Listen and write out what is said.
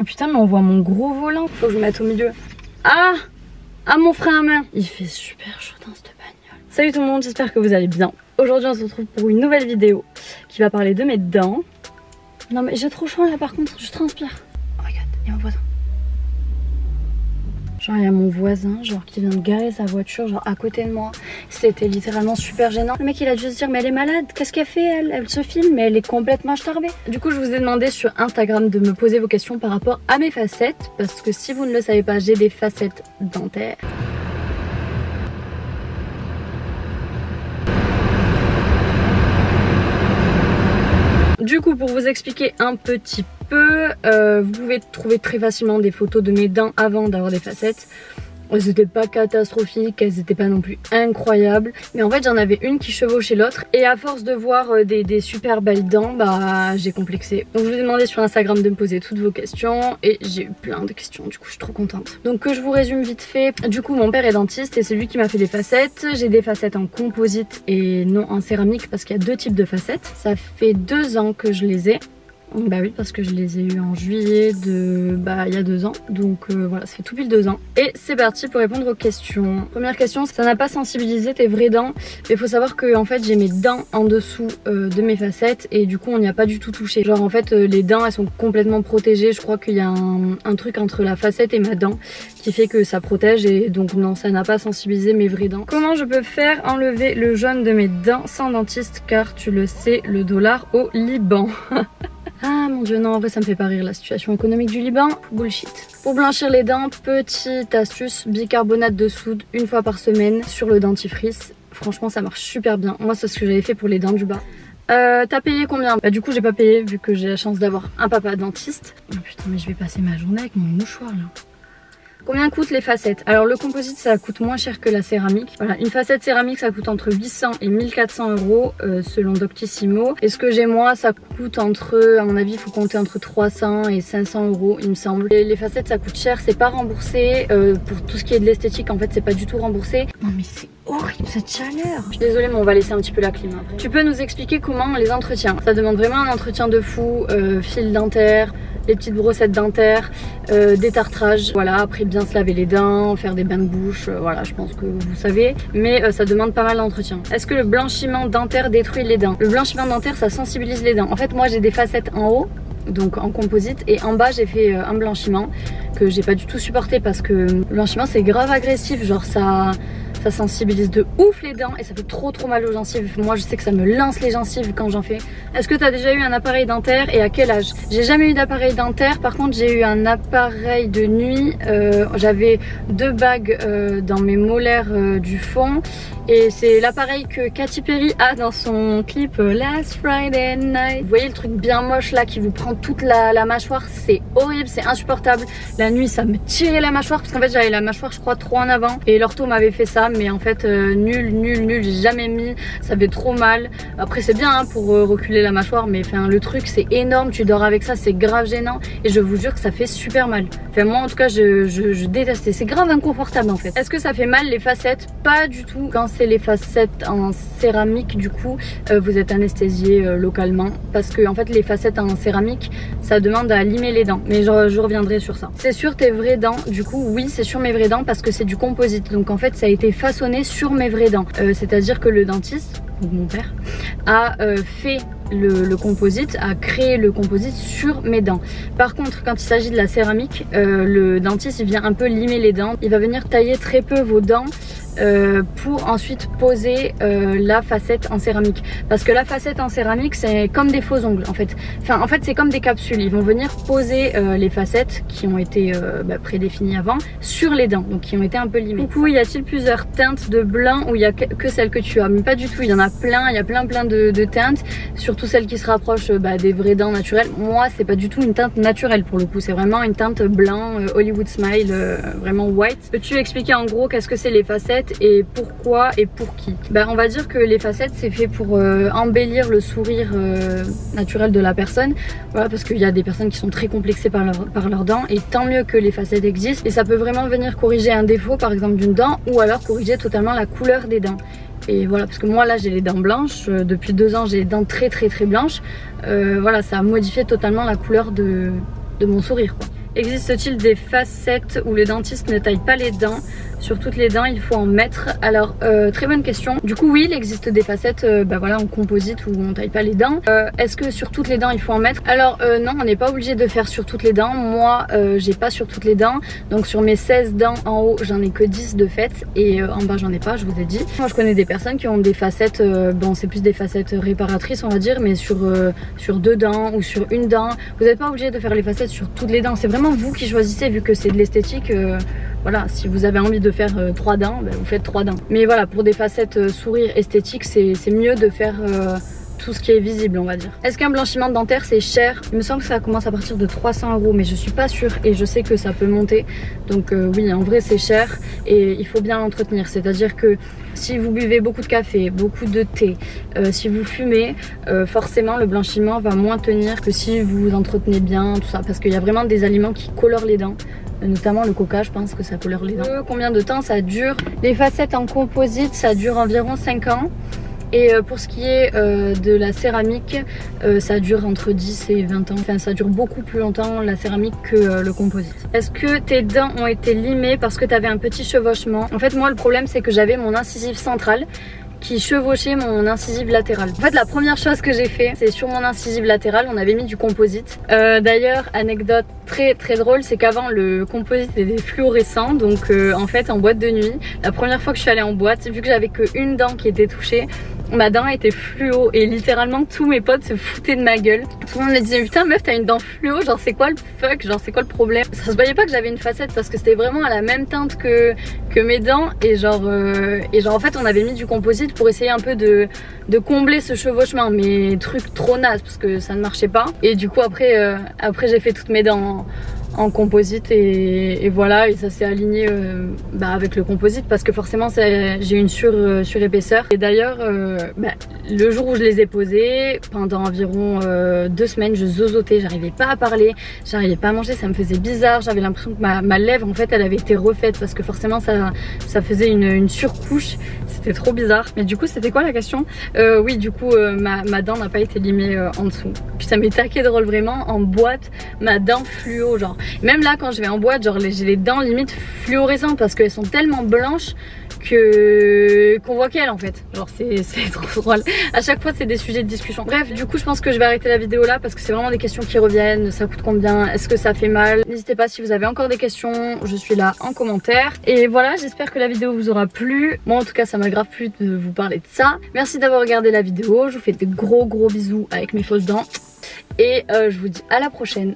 Putain, mais on voit mon gros volant. Faut que je me mette au milieu. Ah, mon frein à main. Il fait super chaud dans cette bagnole. Salut tout le monde, j'espère que vous allez bien. Aujourd'hui on se retrouve pour une nouvelle vidéo qui va parler de mes dents. Non mais j'ai trop chaud là par contre, je transpire. Oh, regarde, il y a mon voisin. Genre il y a mon voisin genre qui vient de garer sa voiture genre à côté de moi. C'était littéralement super gênant. Le mec il a dû se dire mais elle est malade, qu'est-ce qu'elle fait elle se filme mais elle est complètement starbée. Du coup je vous ai demandé sur Instagram de me poser vos questions par rapport à mes facettes. Parce que si vous ne le savez pas, j'ai des facettes dentaires. Du coup pour vous expliquer un petit peu, vous pouvez trouver très facilement des photos de mes dents avant d'avoir des facettes. Elles n'étaient pas catastrophiques, elles n'étaient pas non plus incroyables. Mais en fait j'en avais une qui chevauchait l'autre. Et à force de voir des super belles dents, bah j'ai complexé. Donc je vous ai demandé sur Instagram de me poser toutes vos questions. Et j'ai eu plein de questions, du coup je suis trop contente. Donc que je vous résume vite fait. Du coup mon père est dentiste et c'est lui qui m'a fait des facettes. J'ai des facettes en composite et non en céramique parce qu'il y a deux types de facettes. Ça fait 2 ans que je les ai. Bah oui parce que je les ai eu en juillet de il y a 2 ans. Donc voilà, ça fait tout pile 2 ans. Et c'est parti pour répondre aux questions. Première question, ça n'a pas sensibilisé tes vraies dents. Mais il faut savoir que en fait j'ai mes dents en dessous de mes facettes. Et du coup on n'y a pas du tout touché. Genre en fait les dents elles sont complètement protégées. Je crois qu'il y a un truc entre la facette et ma dent qui fait que ça protège. Et donc non, ça n'a pas sensibilisé mes vraies dents. Comment je peux faire enlever le jaune de mes dents sans dentiste? Car tu le sais, le dollar au Liban. Ah mon dieu, non, en vrai ça me fait pas rire la situation économique du Liban. Bullshit. Pour blanchir les dents, petite astuce, bicarbonate de soude 1 fois par semaine sur le dentifrice. Franchement ça marche super bien. Moi c'est ce que j'avais fait pour les dents du bas. T'as payé combien? Bah du coup j'ai pas payé vu que j'ai la chance d'avoir un papa dentiste. Oh putain mais je vais passer ma journée avec mon mouchoir là. Combien coûtent les facettes? Alors le composite ça coûte moins cher que la céramique. Voilà, une facette céramique ça coûte entre 800 et 1400 euros selon Doctissimo. Et ce que j'ai moi ça coûte entre, à mon avis il faut compter entre 300 et 500 euros il me semble. Et les facettes ça coûte cher, c'est pas remboursé. Pour tout ce qui est de l'esthétique en fait c'est pas du tout remboursé. Non mais c'est horrible cette chaleur. Je suis désolée mais on va laisser un petit peu la clim après. Tu peux nous expliquer comment on les entretient? Ça demande vraiment un entretien de fou, fil dentaire, les petites brossettes dentaires, détartrage, voilà, après bien se laver les dents, faire des bains de bouche, voilà, je pense que vous savez, mais ça demande pas mal d'entretien. Est-ce que le blanchiment dentaire détruit les dents? Le blanchiment dentaire ça sensibilise les dents. En fait moi j'ai des facettes en haut, donc en composite, et en bas j'ai fait un blanchiment que j'ai pas du tout supporté parce que le blanchiment c'est grave agressif, genre ça sensibilise de ouf les dents et ça fait trop mal aux gencives. Moi je sais que ça me lance les gencives quand j'en fais. Est-ce que tu as déjà eu un appareil dentaire et à quel âge? J'ai jamais eu d'appareil dentaire, par contre j'ai eu un appareil de nuit. J'avais 2 bagues dans mes molaires du fond et c'est l'appareil que Katy Perry a dans son clip Last Friday Night. Vous voyez le truc bien moche là qui vous prend toute la mâchoire, c'est horrible, c'est insupportable. La nuit ça me tirait la mâchoire parce qu'en fait j'avais la mâchoire je crois trop en avant et l'ortho m'avait fait ça. Mais en fait nul, j'ai jamais mis, ça fait trop mal. Après c'est bien hein, pour reculer la mâchoire, mais enfin le truc c'est énorme, tu dors avec ça, c'est grave gênant et je vous jure que ça fait super mal. Enfin moi en tout cas je déteste, c'est grave inconfortable en fait. Est-ce que ça fait mal les facettes? Pas du tout. Quand c'est les facettes en céramique du coup vous êtes anesthésié localement parce que en fait les facettes en céramique ça demande à limer les dents, mais je reviendrai sur ça. C'est sur tes vraies dents? Du coup oui c'est sur mes vraies dents parce que c'est du composite, donc en fait ça a été façonné sur mes vraies dents, c'est à dire que le dentiste, donc mon père, a fait le composite, a créé le composite sur mes dents. Par contre quand il s'agit de la céramique, le dentiste il vient un peu limer les dents, il va venir tailler très peu vos dents pour ensuite poser la facette en céramique, parce que la facette en céramique c'est comme des faux ongles en fait. Enfin en fait c'est comme des capsules, ils vont venir poser les facettes qui ont été prédéfinies avant sur les dents, donc qui ont été un peu limées. Coucou, y a-t-il plusieurs teintes de blanc ou il y a que celle que tu as? Mais pas du tout, il y en a plein, il y a plein de teintes, surtout celles qui se rapprochent des vraies dents naturelles. Moi c'est pas du tout une teinte naturelle pour le coup, c'est vraiment une teinte blanc, Hollywood Smile, vraiment white. Peux-tu expliquer en gros qu'est-ce que c'est les facettes et pourquoi et pour qui? On va dire que les facettes c'est fait pour embellir le sourire naturel de la personne, voilà, parce qu'il y a des personnes qui sont très complexées par leurs dents et tant mieux que les facettes existent et ça peut vraiment venir corriger un défaut par exemple d'une dent ou alors corriger totalement la couleur des dents. Et voilà, parce que moi là j'ai les dents blanches, depuis 2 ans j'ai les dents très blanches, voilà, ça a modifié totalement la couleur de de mon sourire quoi. Existe-t-il des facettes où le dentiste ne taille pas les dents? Sur toutes les dents il faut en mettre. Alors très bonne question. Du coup oui, il existe des facettes voilà, en composite où on taille pas les dents. Est-ce que sur toutes les dents il faut en mettre? Alors non, on n'est pas obligé de faire sur toutes les dents. Moi j'ai pas sur toutes les dents. Donc sur mes 16 dents en haut j'en ai que 10 de fait. Et en bas j'en ai pas, je vous ai dit. Moi je connais des personnes qui ont des facettes, bon c'est plus des facettes réparatrices on va dire, mais sur 2 dents ou sur une dent. Vous n'êtes pas obligé de faire les facettes sur toutes les dents. C'est vraiment vous qui choisissez, vu que c'est de l'esthétique. Voilà, si vous avez envie de faire 3 dents, vous faites 3 dents. Mais voilà, pour des facettes sourire esthétique, c'est mieux de faire tout ce qui est visible on va dire. Est-ce qu'un blanchiment dentaire c'est cher? Il me semble que ça commence à partir de 300 €, mais je suis pas sûre et je sais que ça peut monter. Donc oui, en vrai c'est cher et il faut bien l'entretenir. C'est-à-dire que si vous buvez beaucoup de café, beaucoup de thé, si vous fumez, forcément le blanchiment va moins tenir que si vous entretenez bien tout ça, parce qu'il y a vraiment des aliments qui colorent les dents. Notamment le coca, je pense que ça colore les dents. Combien de temps ça dure? Les facettes en composite ça dure environ 5 ans. Et pour ce qui est de la céramique, ça dure entre 10 et 20 ans. Enfin ça dure beaucoup plus longtemps la céramique que le composite. Est-ce que tes dents ont été limées parce que tu avais un petit chevauchement? En fait moi le problème c'est que j'avais mon incisive centrale qui chevauchait mon incisive latérale. En fait la première chose que j'ai fait, c'est sur mon incisive latérale on avait mis du composite. D'ailleurs anecdote très drôle, c'est qu'avant le composite était fluorescent. Donc en fait en boîte de nuit, la première fois que je suis allée en boîte, vu que j'avais qu'une dent qui était touchée, ma dent était fluo et littéralement tous mes potes se foutaient de ma gueule. Tout le monde me disait putain meuf t'as une dent fluo, genre c'est quoi le fuck, genre c'est quoi le problème? Ça se voyait pas que j'avais une facette parce que c'était vraiment à la même teinte que mes dents et genre en fait on avait mis du composite pour essayer un peu de combler ce chevauchement, mais truc trop naze parce que ça ne marchait pas. Et du coup après j'ai fait toutes mes dents en composite et voilà, et ça s'est aligné avec le composite parce que forcément j'ai une surépaisseur. Et d'ailleurs le jour où je les ai posés, pendant environ 2 semaines je zozotais, j'arrivais pas à parler, j'arrivais pas à manger, ça me faisait bizarre, j'avais l'impression que ma lèvre en fait elle avait été refaite parce que forcément ça faisait une surcouche. C'était trop bizarre. Mais du coup c'était quoi la question? Oui du coup ma dent n'a pas été limée en dessous. Puis ça m'est taqué drôle vraiment, en boîte ma dent fluo genre. Même là quand je vais en boîte genre j'ai les dents limite fluorescentes parce qu'elles sont tellement blanches qu'on voit qu'elle en fait. Genre c'est trop drôle. À chaque fois c'est des sujets de discussion. Bref du coup je pense que je vais arrêter la vidéo là parce que c'est vraiment des questions qui reviennent. Ça coûte combien? Est-ce que ça fait mal? N'hésitez pas si vous avez encore des questions, je suis là en commentaire. Et voilà, j'espère que la vidéo vous aura plu. Moi en tout cas ça m'a grave plu de vous parler de ça. Merci d'avoir regardé la vidéo. Je vous fais de gros bisous avec mes fausses dents. Et je vous dis à la prochaine.